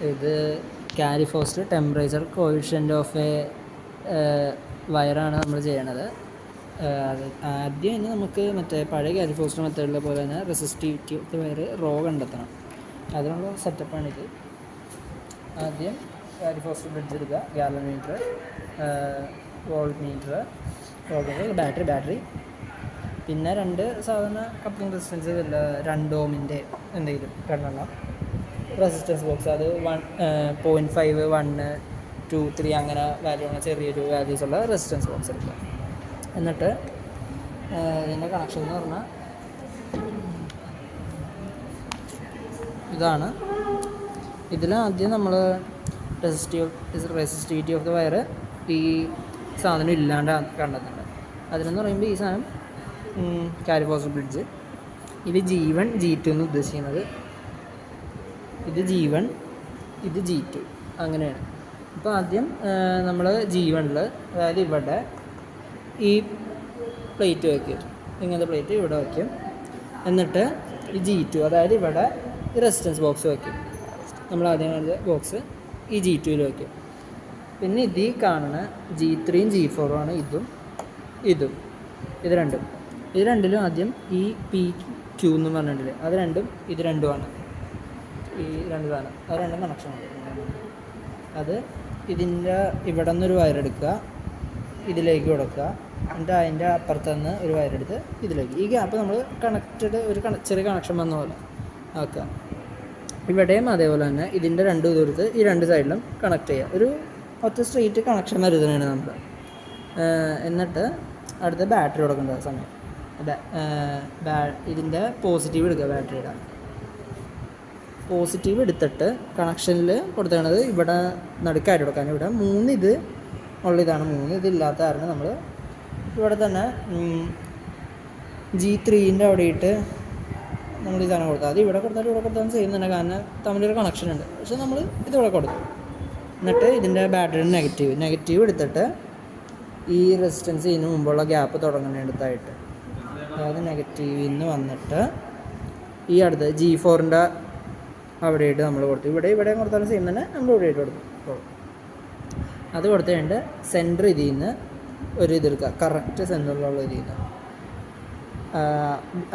ഇത് കാരിഫോസ്റ്റ് temperature coefficient of A വയറാണ് നമ്മൾ ചെയ്യണത്. അത് ആദ്യം തന്നെ നമുക്ക് മറ്റേ പഴയ കാരിഫോസ്റ്റ് മെത്തേഡിലെ പോലെ തന്നെ resistivity of the wire rho കണ്ടെത്തണം. അതിനുള്ള സെറ്റപ്പാണിത്. ആദ്യം കാരിഫോസ്റ്റ് ബ്രിഡ്ജ് എടുക്കുക, ഗാലനോമീറ്റർ, വോൾട്ട് മീറ്റർ, ബാറ്ററി, പിന്നെ 2 സാധാരണ കപ്ലിംഗ് റെസിസ്റ്റൻസ് ഇല്ല, 2 ഓമിൻ്റെ എന്തെങ്കിലും 2 റെസിസ്റ്റൻസ് ബോക്സ്. അത് 0.5, 1, 2, 3 അങ്ങനെ വാല്യൂള്ള ചെറിയൊരു വാല്യൂസുള്ള റെസിസ്റ്റൻസ് ബോക്സ് എടുക്കുക. എന്നിട്ട് ഇതിൻ്റെ കണക്ഷൻ എന്ന് പറഞ്ഞാൽ ഇതാണ്. ഇതിൽ ആദ്യം നമ്മൾ റെസിസ്റ്റിവിറ്റി ഓഫ് ദ വയർ ഈ സാധനം ഇല്ലാണ്ട് കണ്ടെത്തുന്നുണ്ട്. അതിനെന്ന് പറയുമ്പോൾ ഈ സാധനം കാരിഫോസ്റ്റ് ബ്രിഡ്ജ്, ഇത് G1 G2 എന്ന് ഉദ്ദേശിക്കുന്നത്. ഇത് G1, ഇത് G2 അങ്ങനെയാണ്. അപ്പോൾ ആദ്യം നമ്മൾ G1-ൽ, അതായത് ഇവിടെ ഈ പ്ലേറ്റ് വയ്ക്കും, ഇങ്ങനത്തെ പ്ലേറ്റ് ഇവിടെ വയ്ക്കും. എന്നിട്ട് ഈ G2, അതായത് ഇവിടെ ഈ റെസിസ്റ്റൻസ് ബോക്സ് വയ്ക്കും. നമ്മൾ ആദ്യം കാണുന്ന ബോക്സ് ഈ G2-ൽ വയ്ക്കും. പിന്നെ ഇത് ഈ കാണുന്ന G3 G4 ആണ് ഇതും ഇതും. ഇത് രണ്ടിലും ആദ്യം ഈ PQ എന്ന് പറഞ്ഞിട്ടില്ലേ, അത് രണ്ടും ഇത് രണ്ടുമാണ്. ഈ 2 സാധനം അത് രണ്ടും കണക്ഷനാണ്. അത് ഇതിൻ്റെ ഇവിടെ നിന്നൊരു വയറെടുക്കുക, ഇതിലേക്ക് കൊടുക്കുക. എന്നിട്ട് അതിൻ്റെ അപ്പുറത്ത് നിന്ന് ഒരു വയറെടുത്ത് ഇതിലേക്ക്, ഈ ഗ്യാപ്പ് നമ്മൾ കണക്റ്റഡ് ഒരു ചെറിയ കണക്ഷൻ വന്ന പോലെ ആക്കുക. ഇവിടെയും അതേപോലെ തന്നെ ഇതിൻ്റെ 2 ദൂരത്ത് ഈ 2 സൈഡിലും കണക്ട് ചെയ്യുക. ഒരു ഒറ്റ സ്ട്രെയിറ്റ് കണക്ഷൻ വരുന്നതാണ് നമ്മൾ. എന്നിട്ട് അടുത്ത ബാറ്ററി കൊടുക്കേണ്ട സമയം ഇതിൻ്റെ പോസിറ്റീവ് എടുക്കുക. ബാറ്ററിയുടെ പോസിറ്റീവ് എടുത്തിട്ട് കണക്ഷനിൽ കൊടുത്തേണ്ടത് ഇവിടെ നടുക്കായിട്ട് കൊടുക്കാൻ. ഇവിടെ 3 ഇത് ഉള്ള ഇതാണ്, 3 ഇതില്ലാത്ത കാരണം നമ്മൾ ഇവിടെ തന്നെ G3-ൻ്റെ അവിടെ ഇട്ട് നമ്മൾ ഈ സാധനം കൊടുത്താൽ അത് ഇവിടെ കൊടുത്താലും ചെയ്യുന്നുണ്ട്. കാരണം തമ്മിലൊരു കണക്ഷൻ ഉണ്ട്. പക്ഷെ നമ്മൾ ഇതിവിടെ കൊടുത്തു. എന്നിട്ട് ഇതിൻ്റെ ബാറ്ററിയുടെ നെഗറ്റീവ് എടുത്തിട്ട് ഈ റെസിസ്റ്റൻസ് ഇതിന് മുമ്പുള്ള ഗ്യാപ്പ് തുടങ്ങുന്നിടത്തായിട്ട്, അതായത് നെഗറ്റീവിൽ നിന്ന് വന്നിട്ട് ഈ അടുത്ത് G4-ൻ്റെ അവിടെയായിട്ട് നമ്മൾ കൊടുത്തു. ഇവിടെ കൊടുത്താലും സെയിം തന്നെ നമ്മൾ ഇവിടെയായിട്ട് കൊടുത്തു. അത് കൊടുത്ത് കഴിഞ്ഞിട്ട് സെൻറ്റർ ഇതിൽ നിന്ന് ഒരു ഇതെടുക്കുക, കറക്റ്റ് സെൻറ്ററിലുള്ള ഇതിൽ നിന്ന്.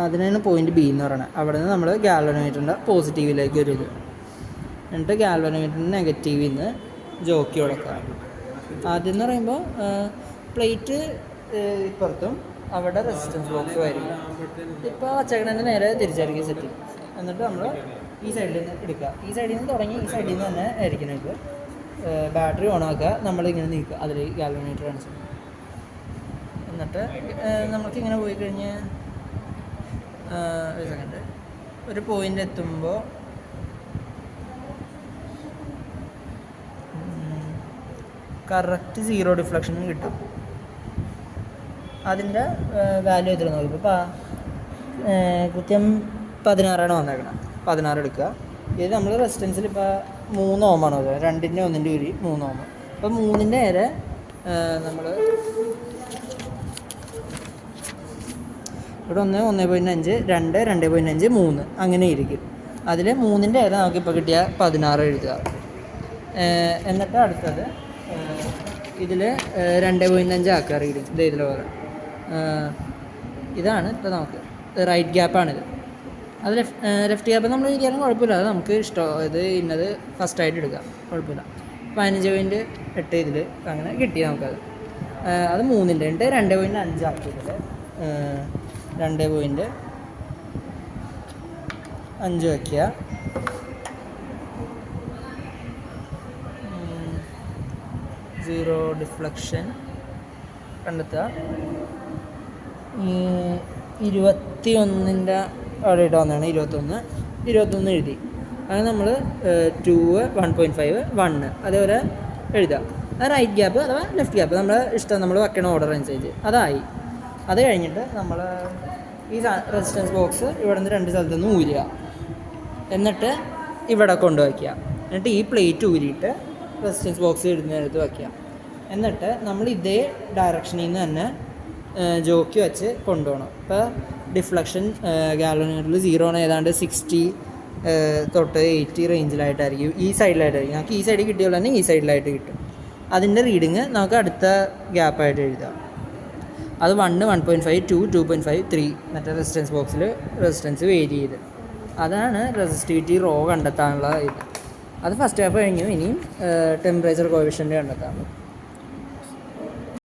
അതിനാണ് പോയിൻ്റ് B എന്ന് പറയുന്നത്. അവിടെ നിന്ന് നമ്മൾ ഗാൽവനോമീറ്ററിൻ്റെ പോസിറ്റീവിലേക്ക് ഒരു ഇത്, എന്നിട്ട് ഗാൽവനോമീറ്ററിൻ്റെ നെഗറ്റീവിൽ നിന്ന് ജോക്കി കൊടുക്കുക. ആദ്യം എന്ന് പറയുമ്പോൾ പ്ലേറ്റ് ഇപ്പുറത്തും അവിടെ റെസിസ്റ്റൻസ് ബോക്സും ആയിരിക്കും. ഇപ്പോൾ വച്ചേക്കണതിൻ്റെ നേരെ തിരിച്ചായിരിക്കും സെറ്റ്. എന്നിട്ട് നമ്മൾ ഈ സൈഡിൽ നിന്ന് എടുക്കുക. ഈ സൈഡിൽ നിന്ന് തുടങ്ങി ഈ സൈഡിൽ നിന്ന് തന്നെ ആയിരിക്കണം. ഇപ്പോൾ ബാറ്ററി ഓൺ ആക്കുക, നമ്മളിങ്ങനെ നീക്കുക, അതിൽ ഗാൽവനോമീറ്റർ കാണിച്ചു. എന്നിട്ട് നമുക്കിങ്ങനെ പോയി കഴിഞ്ഞ് ഒരു സെക്കൻഡ്, ഒരു പോയിൻ്റ് എത്തുമ്പോൾ കറക്റ്റ് 0 ഡിഫ്ലക്ഷൻ കിട്ടും. അതിൻ്റെ വാല്യൂ എത്ര നോക്കി. ഇപ്പോൾ കൃത്യം 16 വന്നേക്കണം. 16 എടുക്കുക. ഇത് നമ്മൾ റെസിസ്റ്റൻസിൽ ഇപ്പോൾ 3 ഓമാണ്. 2ൻ്റെ 1ൻ്റെ ഒരു 3 ഓം. അപ്പോൾ 3ൻ്റെ നേരെ നമ്മൾ ഇവിടെ 1, 1.5, 2, 2.5, 3 അങ്ങനെ ഇരിക്കും. അതിൽ 3ൻ്റെ നേരെ നമുക്കിപ്പോൾ കിട്ടിയ 16 എഴുതുക. എന്നിട്ട് അടുത്തത് ഇതിൽ 2.5 ആക്കാറിയിരിക്കും. ഇതിൽ പോലെ ഇതാണ് ഇപ്പോൾ നമുക്ക് റൈറ്റ് ഗ്യാപ്പാണിത്. അത് ലെഫ്റ്റ് ഗ്യാപ്പ് നമ്മൾ ഇരിക്കാനും കുഴപ്പമില്ല, അത് നമുക്ക് ഇഷ്ടം. ഇത് ഇന്നത് ഫസ്റ്റായിട്ട് എടുക്കാം, കുഴപ്പമില്ല. 15.8 ഇതിൽ അങ്ങനെ കിട്ടി നമുക്കത്. അത് 3ൻ്റെ ഉണ്ട്. 2.5 ആക്കിയതിൽ 2.5 വയ്ക്കുക. സീറോ ഡിഫ്ലക്ഷൻ കണ്ടെത്തുക. 21ൻ്റെ അവിടെ ഇട്ട് വന്നതാണ്. 21 എഴുതി. അങ്ങനെ നമ്മൾ 2, 1.5, 1 അതേപോലെ എഴുതുക. അത് റൈറ്റ് ഗ്യാപ്പ് അഥവാ ലെഫ്റ്റ് ഗ്യാപ്പ് നമ്മുടെ ഇഷ്ടം, നമ്മൾ വെക്കണ ഓർഡർ അനുസരിച്ച് അതായി. അത് കഴിഞ്ഞിട്ട് നമ്മൾ ഈ റെസിസ്റ്റൻസ് ബോക്സ് ഇവിടെ നിന്ന് 2 സ്ഥലത്തു നിന്ന് ഊരുക. എന്നിട്ട് ഇവിടെ കൊണ്ടുവയ്ക്കുക. എന്നിട്ട് ഈ പ്ലേറ്റ് ഊരിയിട്ട് റെസിസ്റ്റൻസ് ബോക്സ് ഇടുന്നിടത്ത് വയ്ക്കുക. എന്നിട്ട് നമ്മൾ ഇതേ ഡയറക്ഷനിൽ നിന്ന് തന്നെ ജോക്കി വെച്ച് കൊണ്ടുപോകണം. ഇപ്പോൾ ഡിഫ്ലക്ഷൻ ഗാൽവനോമീറ്ററിൽ 0 ആണ്, ഏതാണ്ട് 60 തൊട്ട് 80 റേഞ്ചിലായിട്ടായിരിക്കും, ഈ സൈഡിലായിട്ടായിരിക്കും. നമുക്ക് ഈ സൈഡിൽ കിട്ടിയുള്ള തന്നെ ഈ സൈഡിലായിട്ട് കിട്ടും. അതിൻ്റെ റീഡിങ് നമുക്ക് അടുത്ത ഗ്യാപ്പായിട്ട് എഴുതാം. അത് 1, 1.5, 2, 2.5, 3 മറ്റേ റെസിസ്റ്റൻസ് ബോക്സിൽ റെസിസ്റ്റൻസ് വേരി ചെയ്ത്. അതാണ് റെസിസ്റ്റിവിറ്റി റോ കണ്ടെത്താനുള്ള ഇത്. അത് ഫസ്റ്റ് ഹാഫ് കഴിഞ്ഞു. ഇനിയും ടെമ്പറേച്ചർ കോഎഫിഷ്യൻ്റ് കണ്ടെത്താം.